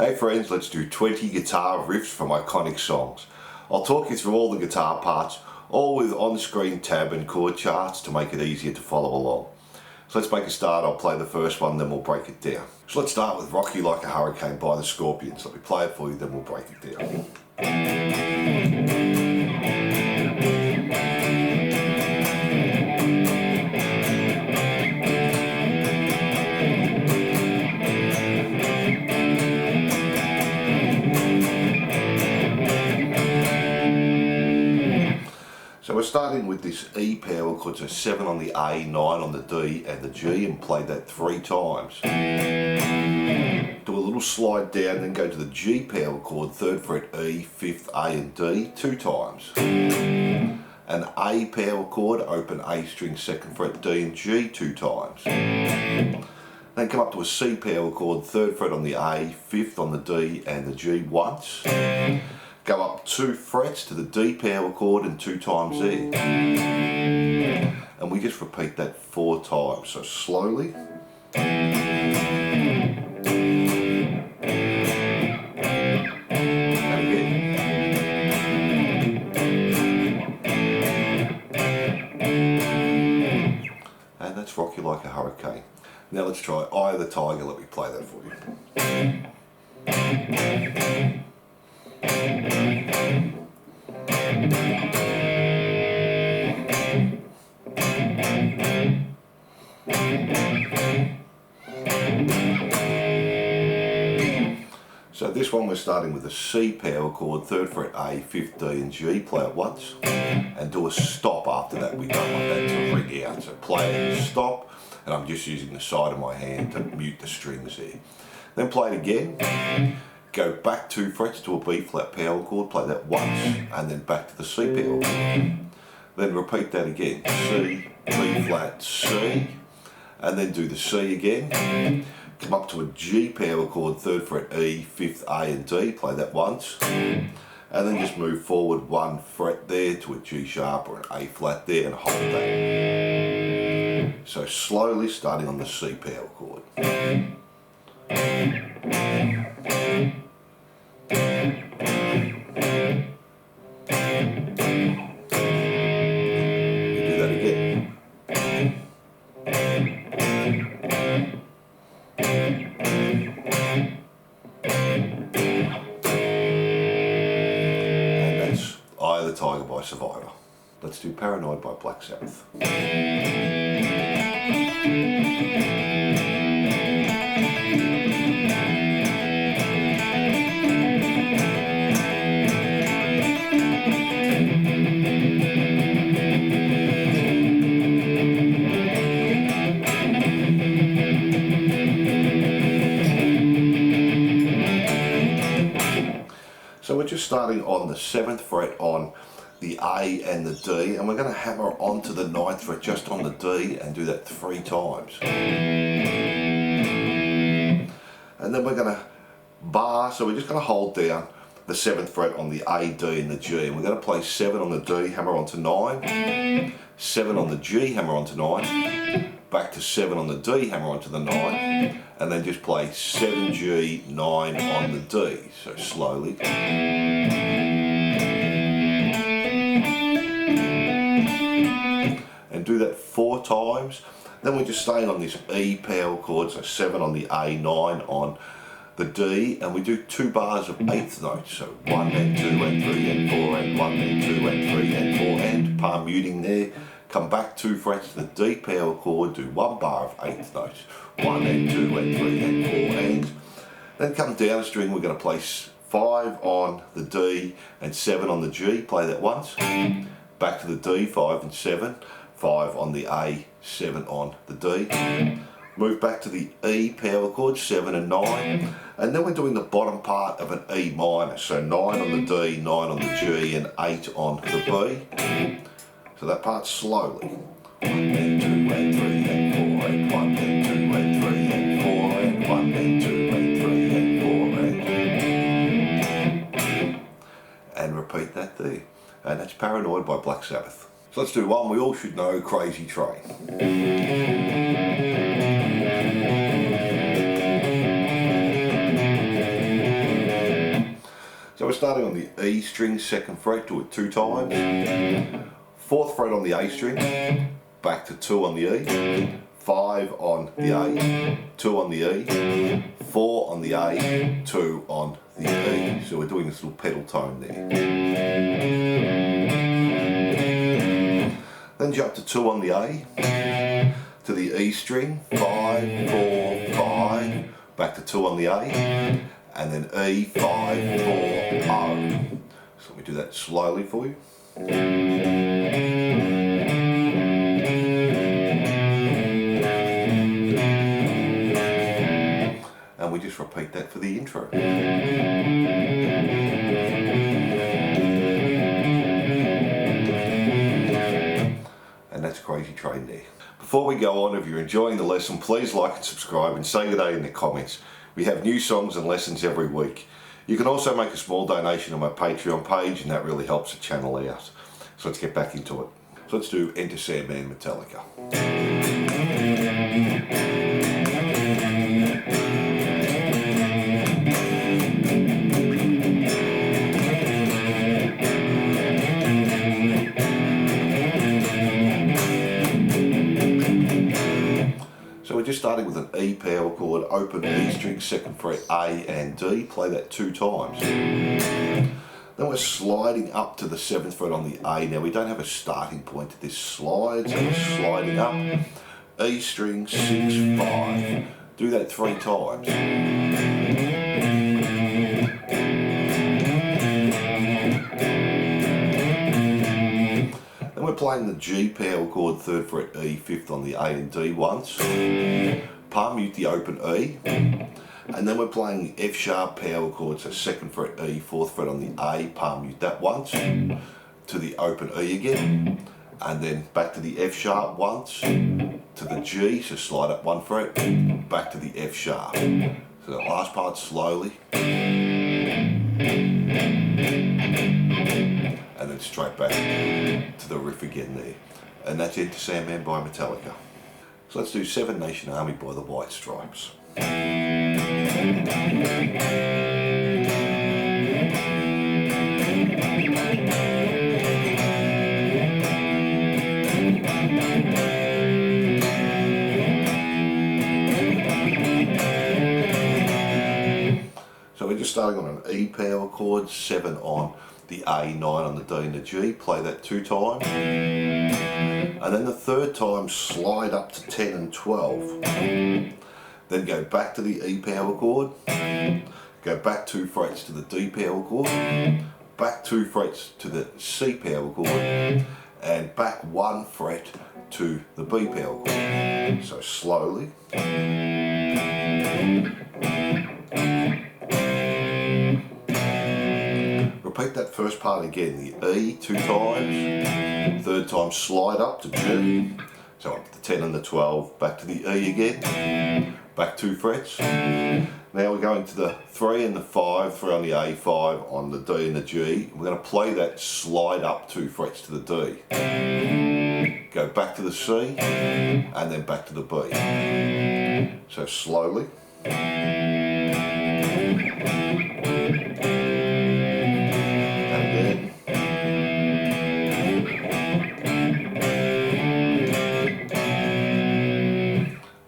Hey friends, let's do 20 guitar riffs from iconic songs. I'll talk you through all the guitar parts, all with on-screen tab and chord charts to make it easier to follow along. So let's make a start. I'll play the first one, then we'll break it down. So let's start with Rock You Like a Hurricane by the Scorpions. Let me play it for you, then we'll break it down. So we're starting with this E power chord, so 7 on the A, 9 on the D and the G, and play that 3 times. Do a little slide down, then go to the G power chord, 3rd fret E, 5th A and D, 2 times. An A power chord, open A string, 2nd fret D and G, 2 times. Then come up to a C power chord, 3rd fret on the A, 5th on the D and the G once. Go up 2 frets to the D power chord and 2 times there. And we just repeat that 4 times, so slowly. And again. And that's Rock You Like a Hurricane. Now let's try Eye of the Tiger. Let me play that for you. So this one we're starting with a C power chord, 3rd fret A, 5th D and G, play it once, and do a stop after that. We don't want that to ring out, so play it and stop, and I'm just using the side of my hand to mute the strings there. Then play it again, go back 2 frets to a B flat power chord, play that once, and then back to the C power chord. Then repeat that again, C, B flat, C, and then do the C again. Come up to a G power chord, 3rd fret E, 5th A and D, play that once, and then just move forward 1 fret there to a G sharp or an A flat there and hold that. So slowly starting on the C power chord. Eye of the Tiger by Survivor. Let's do Paranoid by Black Sabbath. So we're just starting on the 7th fret on the A and the D, and we're going to hammer onto the 9th fret just on the D and do that 3 times. And then we're going to bar, so we're just going to hold down the 7th fret on the A, D and the G, and we're going to play 7 on the D, hammer onto 9, 7 on the G, hammer onto 9, back to 7 on the D, hammer onto the 9, and then just play 7 G, 9 on the D, so slowly. And do that 4 times. Then we're just staying on this E power chord, so 7 on the A, 9 on the D, and we do 2 bars of 8th notes, so 1 and 2 and 3 and 4 and 1 and 2 and 3 and 4 and palm muting there. Come back 2 frets to the D power chord, do 1 bar of 8th notes, 1 and 2 and 3 and 4 and. Then come down a string, we're going to place 5 on the D and 7 on the G, play that once. Back to the D, 5 and 7, 5 on the A, 7 on the D. Move back to the E power chord, 7 and 9, and then we're doing the bottom part of an E minor, so 9 on the D, 9 on the G and 8 on the B. So that part slowly. 1 and 2 and 3 and 4 and 1 and 2 and 3 and 4 and 1 and 2 and 3 and 4 and repeat that there. And that's Paranoid by Black Sabbath. So let's do one we all should know, Crazy Train. we're starting on the E string, 2nd fret, do it 2 times. 4th fret on the A string, back to 2 on the E, 5 on the A, 2 on the E, 4 on the A, 2 on the E. So we're doing this little pedal tone there. Then jump to 2 on the A, to the E string, 5, 4, 5, back to 2 on the A, and then E, 5, 4, O. So let me do that slowly for you. And we just repeat that for the intro. And that's Crazy Train there. Before we go on, if you're enjoying the lesson, please like and subscribe and say good day in the comments. We have new songs and lessons every week. You can also make a small donation on my Patreon page, and that really helps the channel out. So let's get back into it. So let's do Enter Sandman, Metallica. So we're just starting with an E power chord, open E string, 2nd fret, A and D, play that 2 times. Then we're sliding up to the 7th fret on the A. Now we don't have a starting point to this slide, so we're sliding up, E string, 6, 5, do that 3 times. Then we're playing the G power chord, 3rd fret E, 5th on the A and D once, palm mute the open E, and then we're playing F sharp power chord, so 2nd fret E, 4th fret on the A, palm mute that once, to the open E again, and then back to the F sharp once, to the G, so slide up 1 fret, back to the F sharp. So the last part slowly, and then straight back to the riff again there. And that's Enter Sandman by Metallica. So let's do Seven Nation Army by the White Stripes. So we're just starting on an E power chord, 7 on the A, 9 on the D and the G, play that 2 times. And then the 3rd time slide up to 10 and 12. Then go back to the E power chord, go back 2 frets to the D power chord, back 2 frets to the C power chord, and back 1 fret to the B power chord. So slowly. Repeat that first part again, the E 2 times, 3rd time slide up to G, so up to the 10 and the 12, back to the E again, back 2 frets. Now we're going to the 3 and the 5, 3 on the A, 5 on the D and the G. We're going to play that slide up 2 frets to the D. Go back to the C, and then back to the B. So slowly.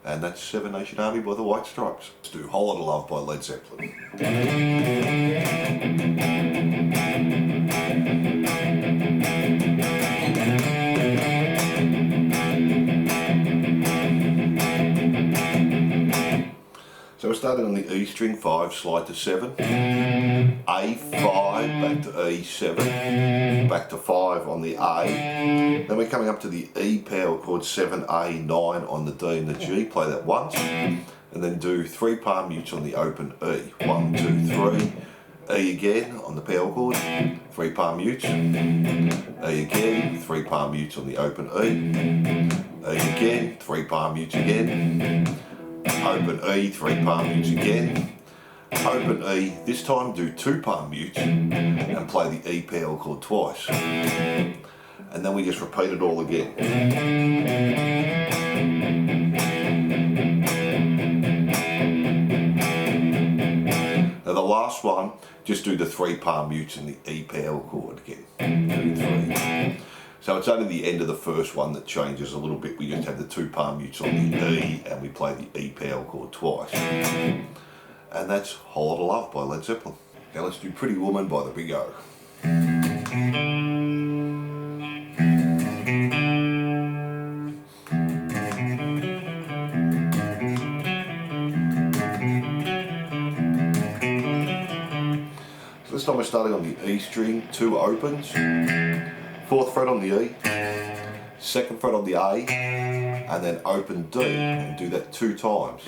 And that's Seven Nation Army by the White Stripes. Let's do Whole Lotta Love by Led Zeppelin. So we're starting on the E string, 5, slide to 7, A5, back to E7, back to 5 on the A, then we're coming up to the E power chord, 7, A, 9 on the D and the G, play that once, and then do 3 palm mutes on the open E, 1, 2, 3, E again on the power chord, 3 palm mutes, E again, 3 palm mutes on the open E again, 3 palm mutes again, open E, 3 palm mutes again, open E, this time do 2 palm mutes and play the E power chord twice. And then we just repeat it all again. Now the last one, just do the 3 palm mutes in the E power chord again. 2, 3. So it's only the end of the first one that changes a little bit. We just have the 2 palm mutes on the E and we play the E power chord twice. And that's Whole Lotta Love by Led Zeppelin. Now let's do Pretty Woman by the Big O. So this time we're starting on the E string, 2 opens, 4th fret on the E, 2nd fret on the A, and then open D, and do that 2 times.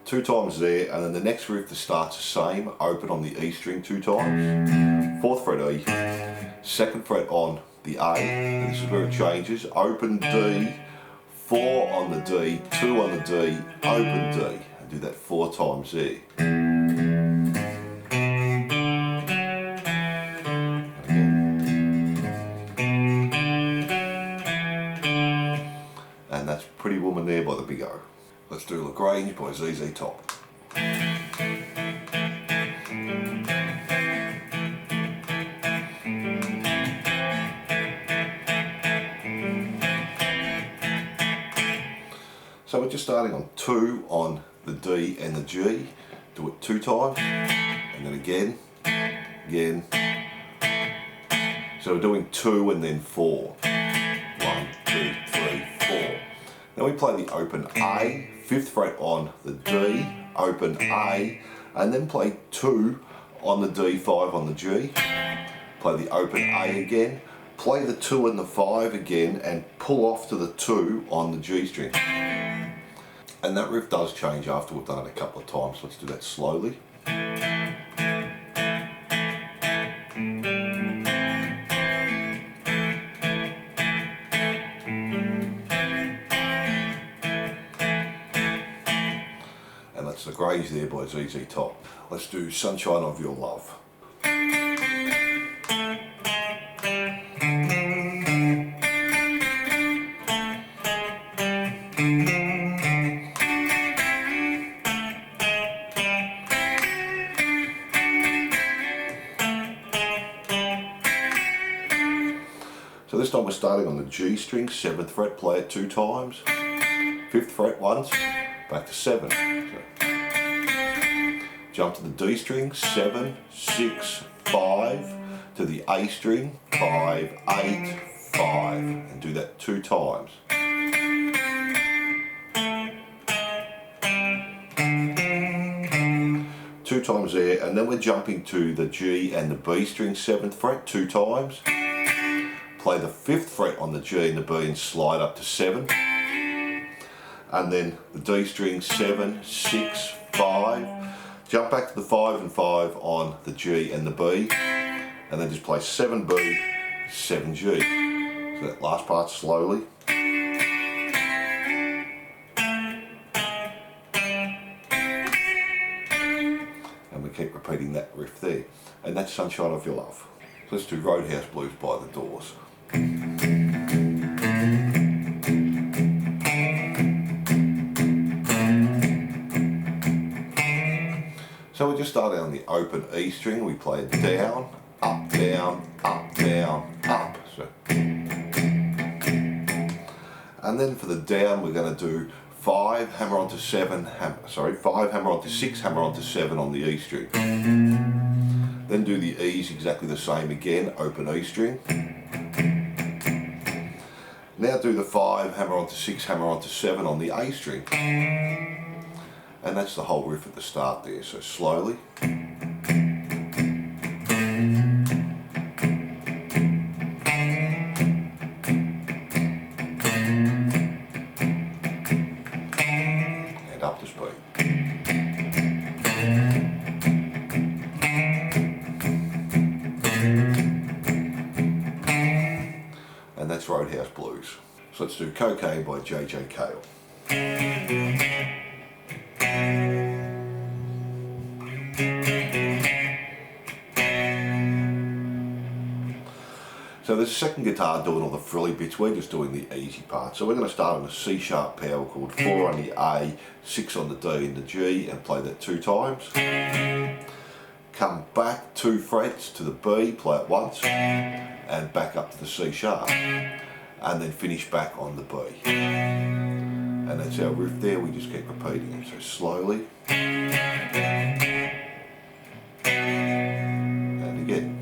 2 times there, and then the next riff that starts the same, open on the E string 2 times, 4th fret E, 2nd fret on the A, and this is where it changes, open D, 4 on the D, 2 on the D, open D, and do that 4 times there. And that's Pretty Woman there by the Big O. Let's do Grange by ZZ Top. So we're just starting on 2 on the D and the G. Do it 2 times, and then again. So we're doing 2 and then 4. 1, 2, 3, 4. Then we play the open A, 5th fret on the D, open A, and then play 2 on the D, 5 on the G. Play the open A again, play the 2 and the 5 again, and pull off to the 2 on the G string. And that riff does change after we've done it a couple of times. Let's do that slowly. And that's the Grange there by ZZ Top. Let's do Sunshine of Your Love. So this time we're starting on the G string, 7th fret, play it 2 times, 5th fret once, back to 7. So, jump to the D string, 7, 6, 5, to the A string, 5, 8, 5, and do that 2 times. Two times there, and then we're jumping to the G and the B string, 7th fret, 2 times. Play the 5th fret on the G and the B and slide up to 7. And then the D string, 7, 6, 5. Jump back to the 5 and 5 on the G and the B. And then just play 7B, 7G. So that last part slowly. And we keep repeating that riff there. And that's Sunshine of Your Love. So let's do Roadhouse Blues by the Doors. So we're just starting on the open E string. We play it down, up, down, up, down, up. So, and then for the down, we're going to do 5, hammer onto 7, 5, hammer onto 6, hammer onto 7 on the E string. Then do the E's exactly the same again, open E string. Now do the 5, hammer onto 6, hammer onto 7 on the A string. And that's the whole riff at the start there, so slowly. And up to speed. And that's Roadhouse Blues. So let's do Cocaine by J.J. Cale. So there's a second guitar doing all the frilly bits, we're just doing the easy part. So we're going to start on a C sharp power chord, 4 on the A, 6 on the D and the G, and play that 2 times. Come back 2 frets to the B, play it once, and back up to the C sharp, and then finish back on the B. And that's our riff there, we just keep repeating it, so slowly. And again.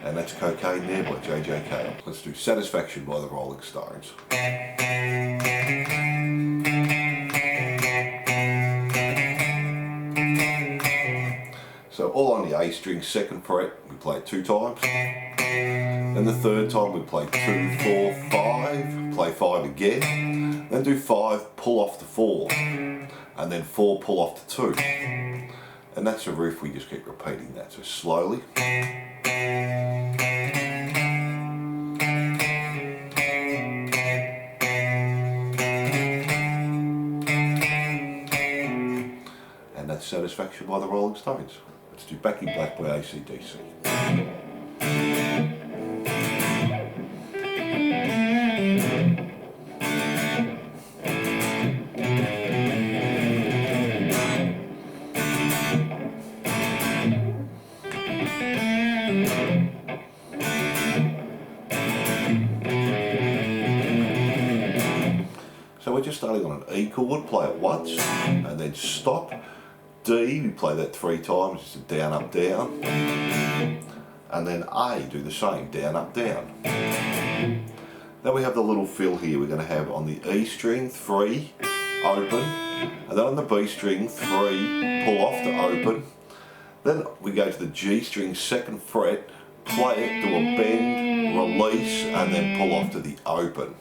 And that's Cocaine there by J.J. Cale. Let's do Satisfaction by the Rolling Stones. So all on the A string, 2nd fret, we play it 2 times. Then the 3rd time we play 2, 4, 5, play 5 again. Then do 5, pull off the 4. And then 4, pull off the 2. And that's a riff, we just keep repeating that, so slowly. And that's Satisfaction by the Rolling Stones. Let's do Back in Black by AC/DC. So we're just starting on an E chord, play it once, and then stop. D, we play that 3 times, it's a down, up, down. And then A, do the same, down, up, down. Then we have the little fill here we're going to have on the E string, 3, open. And then on the B string, 3, pull off to open. Then we go to the G string, 2nd fret, play it, do a bend, release, and then pull off to the open.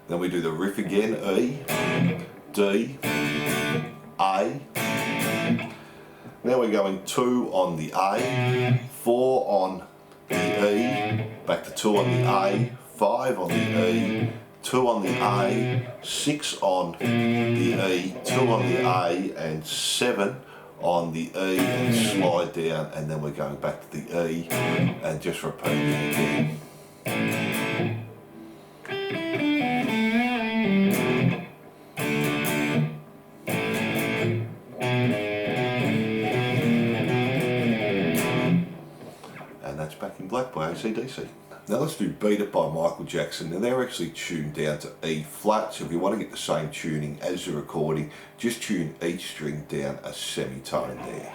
Then we do the riff again, E, D, A. Now we're going 2 on the A, 4 on the E, back to 2 on the A, 5 on the E, 2 on the A, 6 on the E, 2 on the A, and 7 on the E, and slide down, and then we're going back to the E, and just repeating again. Back in Black by AC/DC. Now let's do Beat It by Michael Jackson. Now they're actually tuned down to E flat, so if you want to get the same tuning as the recording, just tune each string down a semitone there.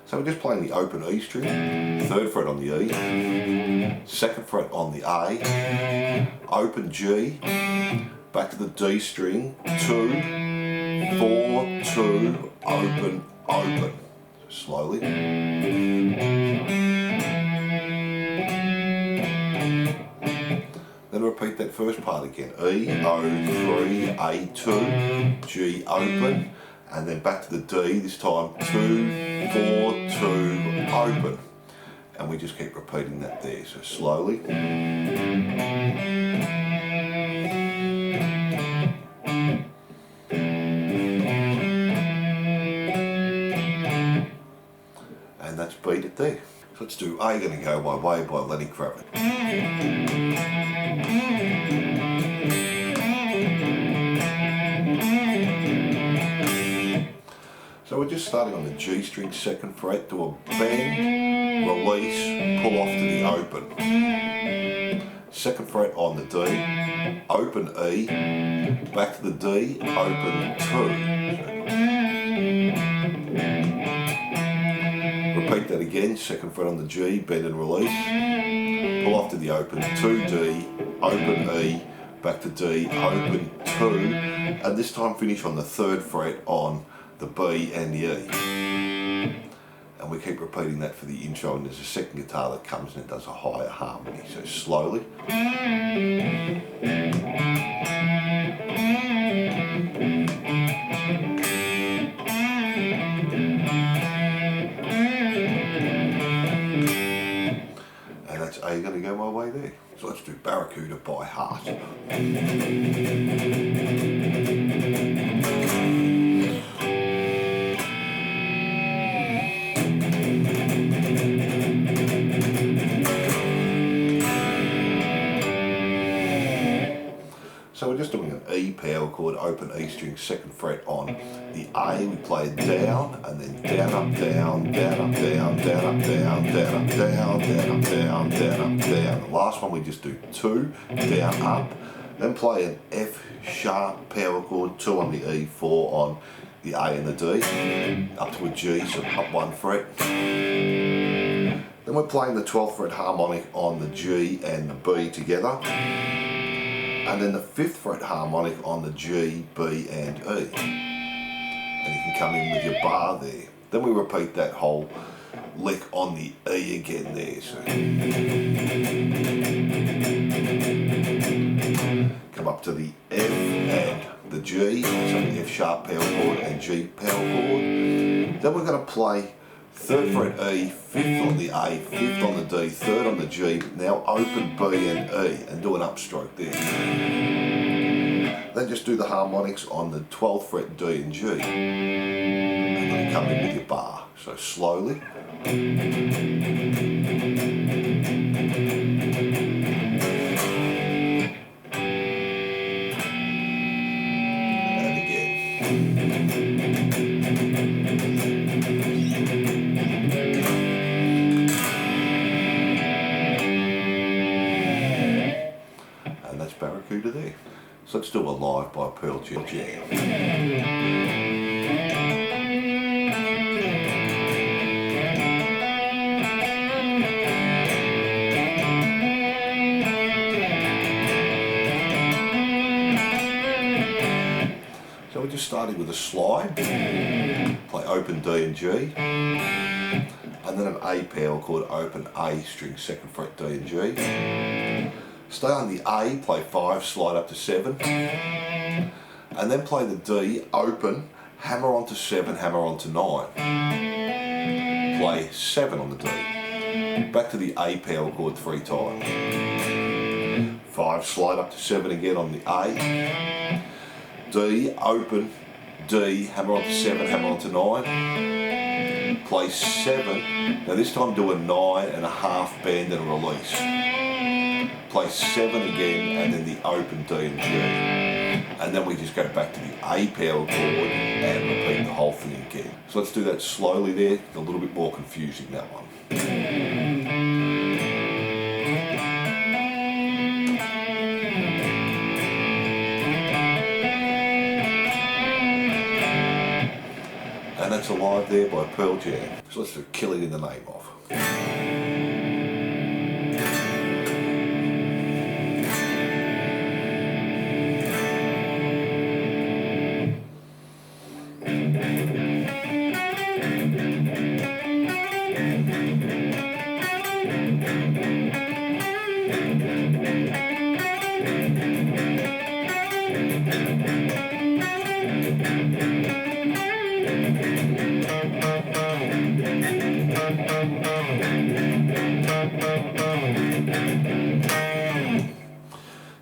So we're just playing the open E string, 3rd fret on the E, 2nd fret on the A, open G, back to the D string, 2, 4, 2, open, open. So slowly. Then repeat that first part again. E, O, 3, A, 2, G, open. And then back to the D, this time 2, 4, 2, open. And we just keep repeating that there, so slowly. And that's Beat It there. So let's do A Gonna Go My Way by Lenny Kravitz. So we're just starting on the G string, 2nd fret, do a bend, release, pull off to the open. 2nd fret on the D, open E, back to the D, open 2. Repeat that again, 2nd fret on the G, bend and release, pull off to the open, 2D, open E, back to D, open 2, and this time finish on the 3rd fret on the B and the E. And we keep repeating that for the intro, and there's a second guitar that comes and it does a higher harmony, so slowly. So let's do Barracuda by heart. So we're just doing an E power chord, open E string, 2nd fret on the A. We play it down and then down, up, down, down, up, down, down, up, down, down, up, down, down, up, down, down, up, down. The last one we just do 2, down, up, then play an F sharp power chord, 2 on the E, 4 on the A and the D, up to a G, so up 1 fret. Then we're playing the 12th fret harmonic on the G and the B together. And then the 5th fret harmonic on the G, B and E. And you can come in with your bar there. Then we repeat that whole lick on the E again there. So come up to the F and the G, so the F sharp power chord and G power chord. Then we're going to play 3rd fret E, 5th on the A, 5th on the D, 3rd on the G, now open B and E and do an upstroke there. Then just do the harmonics on the 12th fret D and G. And then come in with your bar. So slowly. And again. Barracuda there. So let's do a live by Pearl Jam. So we just started with a slide, play open D and G, and then an A power chord, open A string, 2nd fret D and G. Stay on the A, play 5, slide up to 7, and then play the D, open, hammer onto 7, hammer onto 9. Play 7 on the D. Back to the A power chord 3 times. 5, slide up to 7 again on the A. D, open, D, hammer onto 7, hammer onto 9. Play 7. Now this time do a 9.5 bend and a release. Play 7 again and then the open D and G. And then we just go back to the A power chord and repeat the whole thing again. So let's do that slowly there. It's a little bit more confusing, that one. And that's a live there by Pearl Jam. So let's do Killing in the Name Of.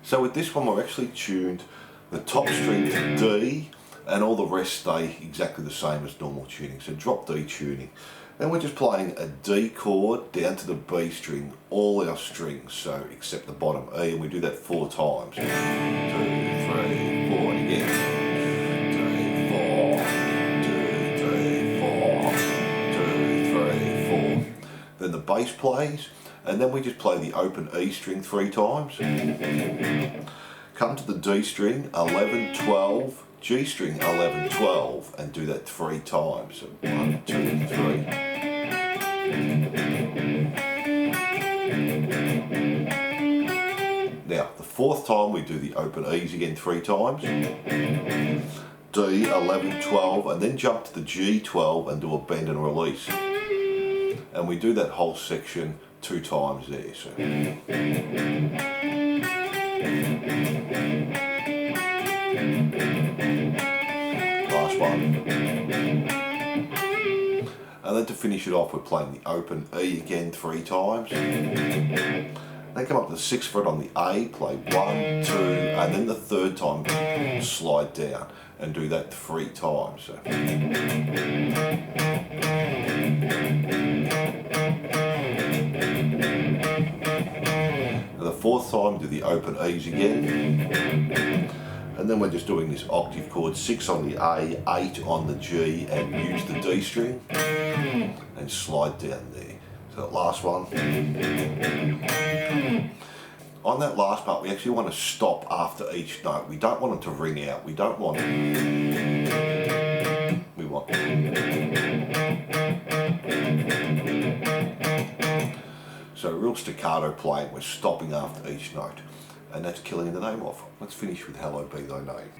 So with this one we're actually tuned the top string to D and all the rest stay exactly the same as normal tuning, so drop D tuning. Then we're just playing a D chord down to the B string, all our strings, so except the bottom E, and we do that 4 times. 2, 3, 4, and again. 2, 4, 2, 3, 4, 2, 3, 4. Then the bass plays, and then we just play the open E string 3 times. Come to the D string, 11, 12, G string, 11, 12, and do that 3 times. So 1, 2, 3. Now, the 4th time we do the open E's again 3 times. D, 11, 12, and then jump to the G, 12, and do a bend and release. And we do that whole section 2 times there. So. Last one. And then to finish it off we're playing the open E again 3 times. Then come up to the 6th fret on the A, play 1, 2, and then the 3rd time slide down and do that 3 times. So. And the 4th time do the open E's again. And then we're just doing this octave chord, 6 on the A, 8 on the G, and use the D string and slide down there. So that last one. On that last part, we actually want to stop after each note. We don't want it to ring out. We don't want it. We want. So real staccato playing, we're stopping after each note. And that's killing the name off. Let's finish with Hallowed Be Thy Name.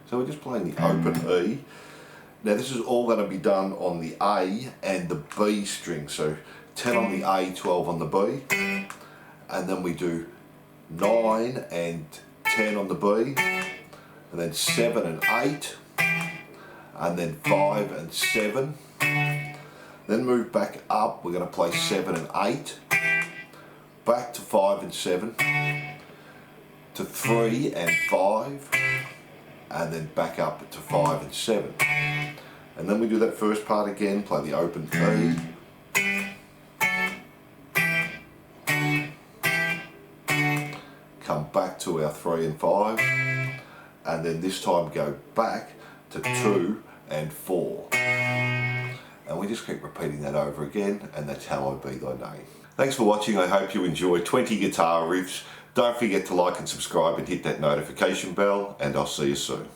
So we're just playing the open E. Now this is all going to be done on the A and the B string. So 10 on the A, 12 on the B. And then we do 9 and 10 on the B. And then 7 and 8. And then 5 and 7. Then move back up, we're going to play 7 and 8, back to 5 and 7, to 3 and 5, and then back up to 5 and 7. And then we do that first part again, play the open E, come back to our 3 and 5, and then this time go back to 2 and 4. And we just keep repeating that over again, and that's Hallowed Be Thy Name. Thanks for watching. I hope you enjoyed 20 guitar riffs. Don't forget to like and subscribe and hit that notification bell, and I'll see you soon.